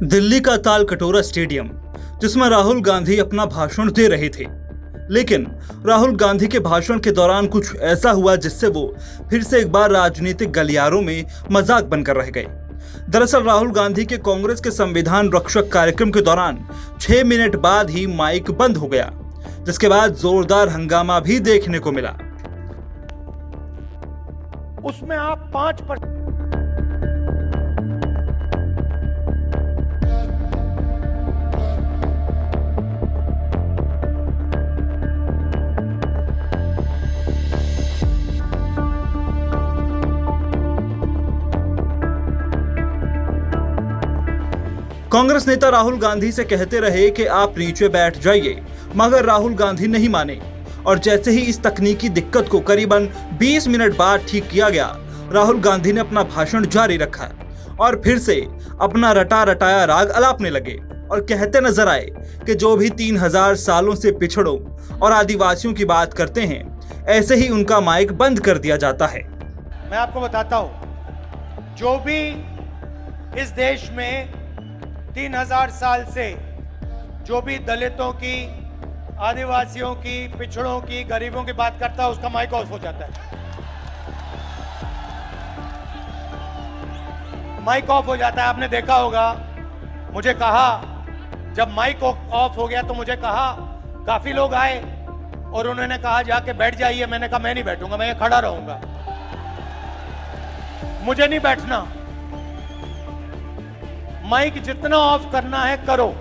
दिल्ली का ताल कटोरा स्टेडियम, जिसमें राहुल गांधी अपना भाषण दे रहे थे। लेकिन राहुल गांधी के भाषण के दौरान कुछ ऐसा हुआ जिससे वो फिर से एक बार राजनीतिक गलियारों में मजाक बनकर रह गए। दरअसल राहुल गांधी के कांग्रेस के संविधान रक्षक कार्यक्रम के दौरान 6 मिनट बाद ही माइक बंद हो गया, जिसके बाद जोरदार हंगामा भी देखने को मिला। उसमें आप 5% कांग्रेस नेता राहुल गांधी से कहते रहे कि आप नीचे बैठ जाइए, मगर राहुल गांधी नहीं माने और जैसे ही इस तकनीकी दिक्कत को करीबन 20 मिनट बाद ठीक किया गया, राहुल गांधी ने अपना भाषण जारी रखा और फिर से अपना रटा रटाया राग अलापने लगे और कहते नजर आए कि जो भी 3000 सालों से पिछड़ों और आदिवासियों की बात करते हैं, ऐसे ही उनका माइक बंद कर दिया जाता है। मैं आपको बताता हूं, जो भी इस देश में 3000 साल से जो भी दलितों की, आदिवासियों की, पिछड़ों की, गरीबों की बात करता है, उसका माइक ऑफ हो जाता है। माइक ऑफ हो जाता है। आपने देखा होगा, मुझे कहा, जब माइक ऑफ हो गया तो मुझे कहा, काफी लोग आए और उन्होंने कहा जाके बैठ जाइए। मैंने कहा मैं नहीं बैठूंगा, मैं ये खड़ा रहूंगा, मुझे नहीं बैठना। माइक जितना ऑफ करना है करो,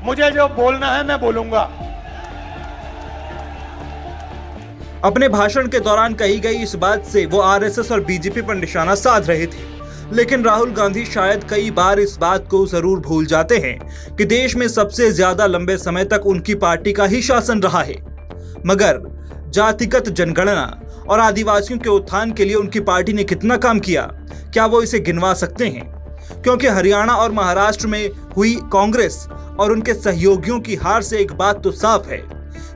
मुझे जो बोलना है मैं बोलूंगा। अपने भाषण के दौरान कही गई इस बात से वो आरएसएस और बीजेपी पर निशाना साध रहे थे, लेकिन राहुल गांधी शायद कई बार इस बात को जरूर भूल जाते हैं कि देश में सबसे ज्यादा लंबे समय तक उनकी पार्टी का ही शासन रहा है। मगर जातिगत जनगणना और आदिवासियों के उत्थान के लिए उनकी पार्टी ने कितना काम किया, क्या वो इसे गिनवा सकते हैं? क्योंकि हरियाणा और महाराष्ट्र में हुई कांग्रेस और उनके सहयोगियों की हार से एक बात तो साफ है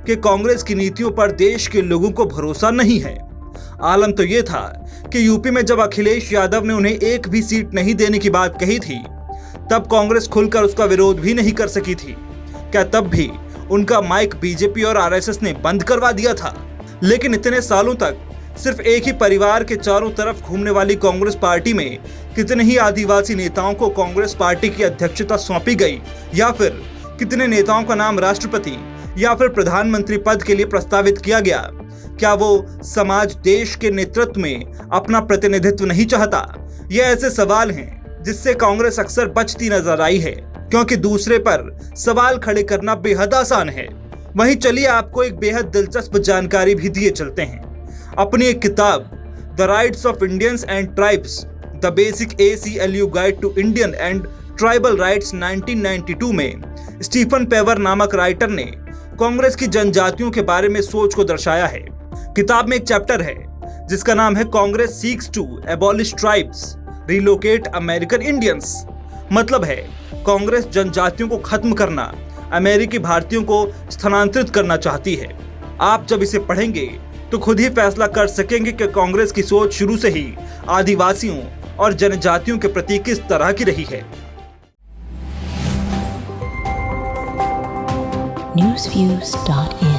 कि कांग्रेस की नीतियों पर देश के लोगों को भरोसा नहीं है। आलम तो ये था कि यूपी में जब अखिलेश यादव ने उन्हें एक भी सीट नहीं देने की बात कही थी, तब कांग्रेस खुलकर उसका विरोध भी नहीं कर सकी थी। क्या तब भी उनका माइक बीजेपी और आरएसएस ने बंद करवा दिया था? लेकिन इतने सालों तक सिर्फ एक ही परिवार के चारों तरफ घूमने वाली कांग्रेस पार्टी में कितने ही आदिवासी नेताओं को कांग्रेस पार्टी की अध्यक्षता सौंपी गई, या फिर कितने नेताओं का नाम राष्ट्रपति या फिर प्रधानमंत्री पद के लिए प्रस्तावित किया गया? क्या वो समाज देश के नेतृत्व में अपना प्रतिनिधित्व नहीं चाहता? ये ऐसे सवाल हैं जिससे कांग्रेस अक्सर बचती नजर आई है, क्योंकि दूसरे पर सवाल खड़े करना बेहद आसान है। वहीं चलिए आपको एक बेहद दिलचस्प जानकारी भी दिए चलते हैं। अपनी एक किताब the rights of Indians and tribes, the basic ACLU guide to Indian and tribal rights 1992 में स्टीफन पेवर नामक राइटर ने कांग्रेस की जनजातियों के बारे में सोच को दर्शाया है। किताब में एक चैप्टर है जिसका नाम है Congress seeks to abolish tribes, relocate American Indians. मतलब है कांग्रेस जनजातियों को खत्म करना, अमेरिकी भारतीयों को स्थानांतरित करना चाहती है। आप जब इसे पढ़ेंगे तो खुद ही फैसला कर सकेंगे कि कांग्रेस की सोच शुरू से ही आदिवासियों और जनजातियों के प्रति किस तरह की रही है। newsviews.in